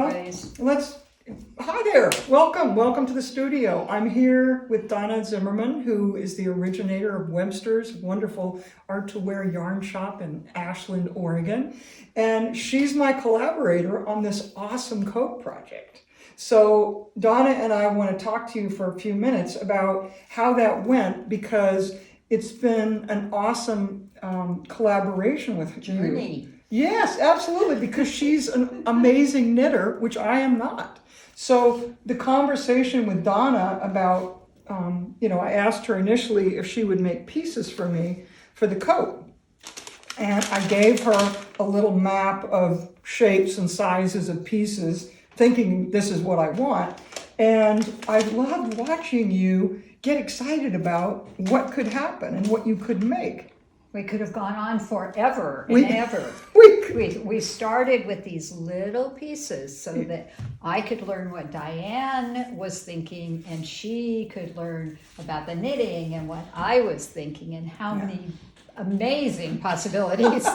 Hi there, welcome to the studio. I'm here with Dona Zimmerman, who is the originator of Webster's wonderful art to wear yarn shop in Ashland, Oregon. And she's my collaborator on this awesome coat project. So Dona and I want to talk to you for a few minutes about how that went, because it's been an awesome collaboration with journey. Yes, absolutely, because she's an amazing knitter, which I am not. So the conversation with Dona about, I asked her initially if she would make pieces for me for the coat. And I gave her a little map of shapes and sizes of pieces, thinking this is what I want. And I loved watching you get excited about what could happen and what you could make. We could have gone on forever and ever. We started with these little pieces so that I could learn what Diane was thinking, and she could learn about the knitting and what I was thinking, and how many amazing possibilities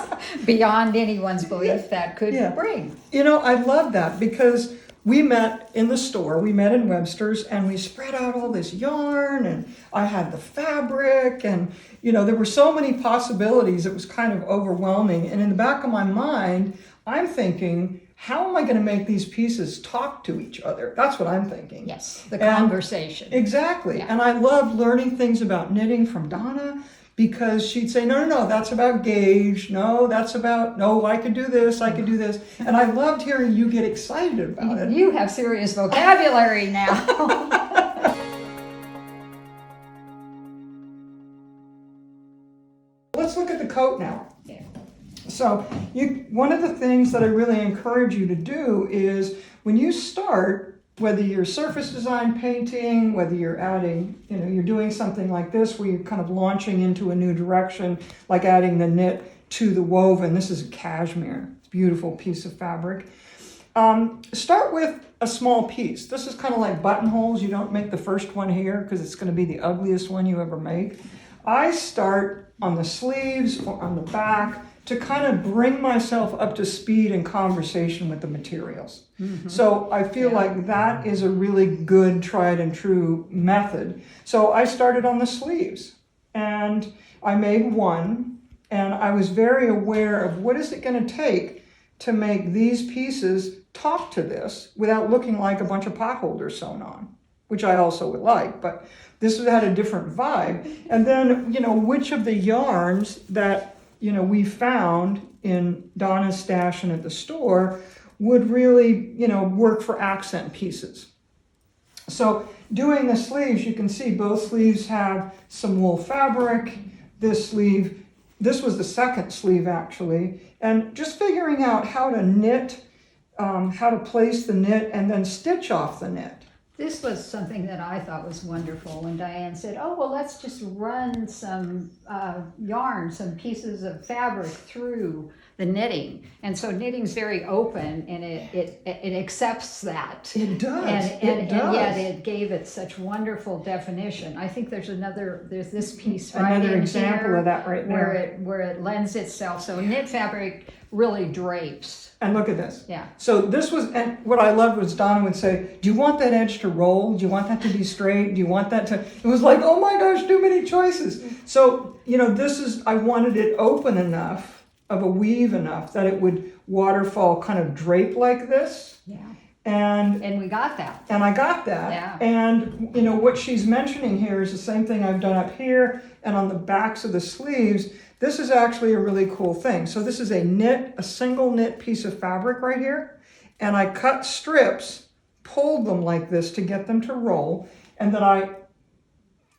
beyond anyone's belief that could bring. I love that, because we met in the store, we met in Webster's, and we spread out all this yarn, and I had the fabric, and there were so many possibilities, it was kind of overwhelming. And in the back of my mind, I'm thinking, how am I going to make these pieces talk to each other? That's what I'm thinking. Yes, the conversation. Exactly. Yeah. And I loved learning things about knitting from Dona, because she'd say, no, that's about gauge. No, I could do this, I could do this. And I loved hearing you get excited about it. You have serious vocabulary now. Let's look at the coat now. Yeah. So one of the things that I really encourage you to do is, when you start, whether you're surface design painting, whether you're adding, you're doing something like this where you're kind of launching into a new direction, like adding the knit to the woven. This is a cashmere, it's a beautiful piece of fabric. Start with a small piece. This is kind of like buttonholes. You don't make the first one here because it's going to be the ugliest one you ever make. I start on the sleeves or on the back to kind of bring myself up to speed in conversation with the materials. Mm-hmm. So I feel like that is a really good tried and true method. So I started on the sleeves, and I made one, and I was very aware of what is it going to take to make these pieces talk to this without looking like a bunch of potholders sewn on, which I also would like, but this had a different vibe. And then, which of the yarns that we found in Dona's stash and at the store would really, work for accent pieces. So doing the sleeves, you can see both sleeves have some wool fabric. This was the second sleeve actually. And just figuring out how to knit, how to place the knit and then stitch off the knit. This was something that I thought was wonderful when Diane said, let's just run some yarn, some pieces of fabric through the knitting. And so knitting's very open, and it accepts that. It does. And yet it gave it such wonderful definition. I think there's this piece right another in example here of that right there. Where it lends itself. So knit fabric really drapes. And look at this. Yeah. So this was, and what I loved was Dona would say, do you want that edge to roll? Do you want that to be straight? Do you want that to, it was like, oh my gosh, too many choices. So, I wanted it open enough, of a weave enough, that it would waterfall kind of drape like this. Yeah. And we got that. And I got that. Yeah. And, what she's mentioning here is the same thing I've done up here and on the backs of the sleeves. This is actually a really cool thing. So this is a single knit piece of fabric right here. And I cut strips, pulled them like this to get them to roll. And then I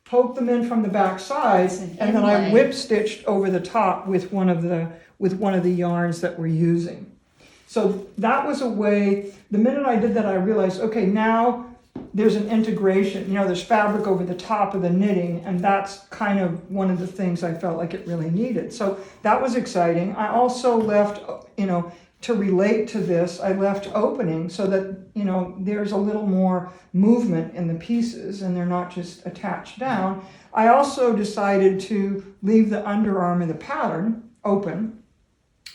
poked them in from the back side. And then I whip stitched over the top with one of the yarns that we're using. So that was a way, the minute I did that, I realized, okay, now there's an integration, there's fabric over the top of the knitting, and that's kind of one of the things I felt like it really needed. So that was exciting. I also left, to relate to this, I left opening so that, there's a little more movement in the pieces and they're not just attached down. I also decided to leave the underarm of the pattern open.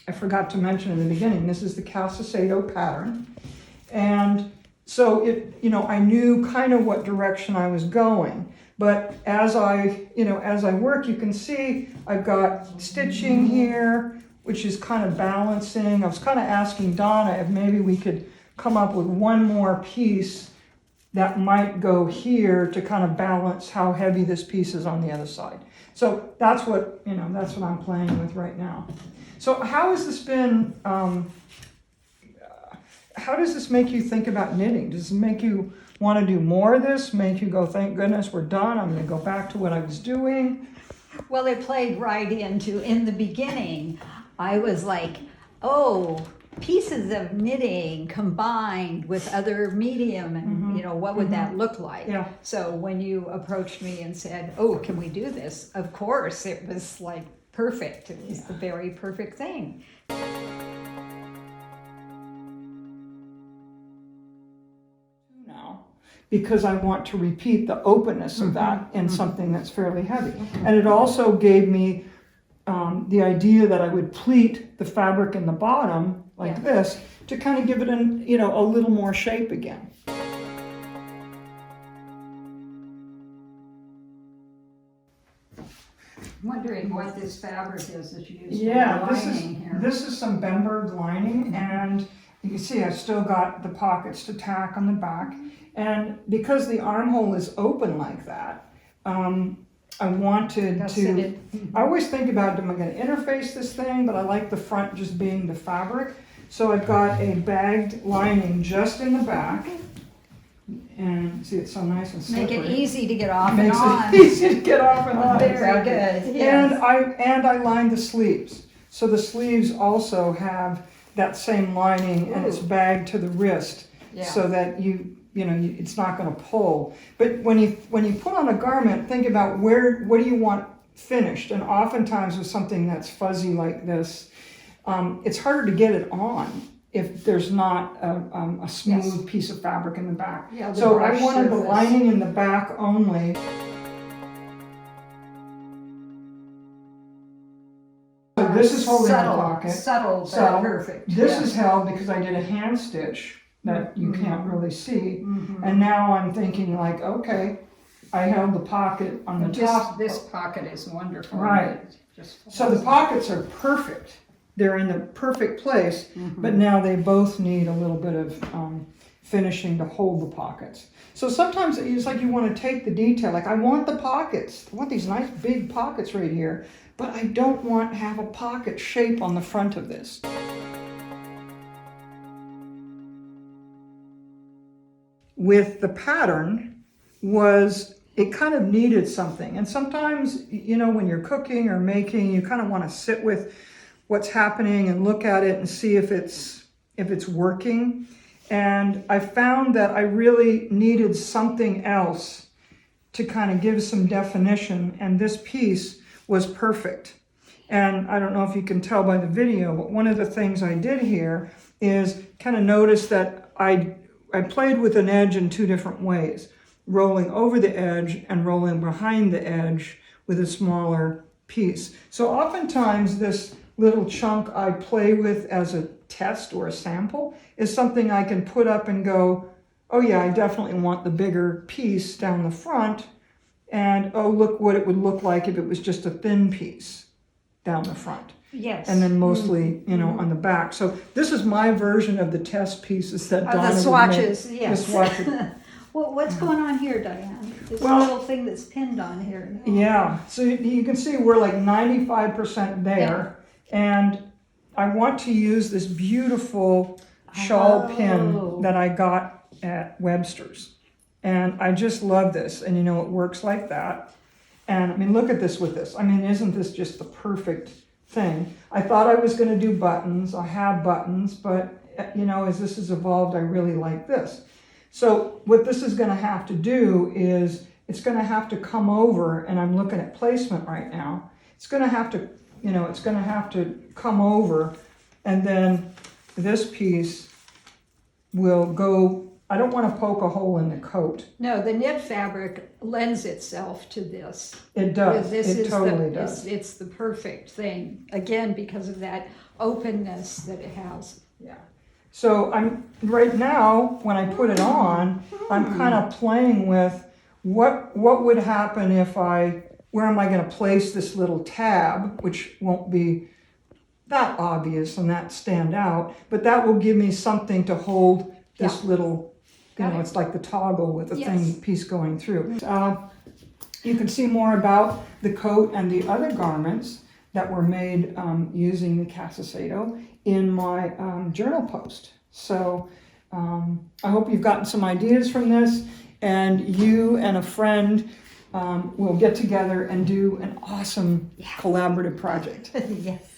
I forgot to mention in the beginning, this is the Cacicedo pattern. And so I knew kind of what direction I was going. But as I work, you can see I've got stitching here, which is kind of balancing. I was kind of asking Donna if maybe we could come up with one more piece that might go here to kind of balance how heavy this piece is on the other side. So that's what I'm playing with right now. So how has this been, how does this make you think about knitting? Does it make you want to do more of this? Make you go, thank goodness we're done, I'm going to go back to what I was doing? Well, it played right into, in the beginning, I was like, oh, pieces of knitting combined with other medium, and what would that look like? Yeah. So when you approached me and said, oh, can we do this? Of course, it was like perfect. It was the very perfect thing. Now, because I want to repeat the openness of that in something that's fairly heavy. And it also gave me the idea that I would pleat the fabric in the bottom like this to kind of give it a little more shape again. I'm wondering what this fabric is that you used Yeah, for lining here. this is some Bemberg lining, and you can see I've still got the pockets to tack on the back. And because the armhole is open like that, I wanted to, I always think about, am I going to interface this thing, but I like the front just being the fabric. So I've got a bagged lining just in the back. And see, it's so nice and slippery. Make it easy to get off Makes and on. it easy to get off and on. Very Exactly. good. Yes. And I lined the sleeves. So the sleeves also have that same lining, and it's bagged to the wrist, so that it's not going to pull. But when you put on a garment, think about what do you want finished. And oftentimes with something that's fuzzy like this, it's harder to get it on if there's not a smooth piece of fabric in the back. Yeah, so I wanted the lining in the back only. So this is holding the pocket. Subtle, but perfect. This is held because I did a hand stitch that you can't really see. And now I'm thinking like, okay, I held the pocket on the top. This pocket is wonderful. Right. So the pockets are perfect. They're in the perfect place, but now they both need a little bit of finishing to hold the pockets. So sometimes it's like you want to take the detail, like I want the pockets. I want these nice big pockets right here, but I don't want to have a pocket shape on the front of this. With the pattern it kind of needed something. And sometimes, when you're cooking or making, you kind of want to sit with what's happening and look at it and see if it's working. And I found that I really needed something else to kind of give some definition, and this piece was perfect. And I don't know if you can tell by the video, but one of the things I did here is kind of notice that I played with an edge in two different ways, rolling over the edge and rolling behind the edge with a smaller piece. So oftentimes this little chunk I play with as a test or a sample is something I can put up and go, oh yeah, I definitely want the bigger piece down the front, and oh, look what it would look like if it was just a thin piece down the front. Yes. And then mostly, on the back. So this is my version of the test pieces that Donna the swatches, would make. yes. The swatches. Well, what's going on here, Diane? This little thing that's pinned on here. Yeah, so you can see we're like 95% there. And I want to use this beautiful shawl pin that I got at Webster's. And I just love this. And it works like that. And I mean, look at this with this. I mean, isn't this just the perfect thing? I thought I was going to do buttons. I have buttons, but as this has evolved, I really like this. So what this is going to have to do is it's going to have to come over, and I'm looking at placement right now. It's going to have to, it's going to have to come over, and then this piece will go. I don't want to poke a hole in the coat. No, the knit fabric lends itself to this. It does. It totally does. It's the perfect thing, again, because of that openness that it has. Yeah. So right now, when I put it on, I'm kind of playing with what would happen if where am I going to place this little tab, which won't be that obvious and that stand out, but that will give me something to hold this little, it's like the toggle with the piece going through. You can see more about the coat and the other garments that were made using the Cacicedo in my journal post. So I hope you've gotten some ideas from this, and you and a friend will get together and do an awesome collaborative project. Yes.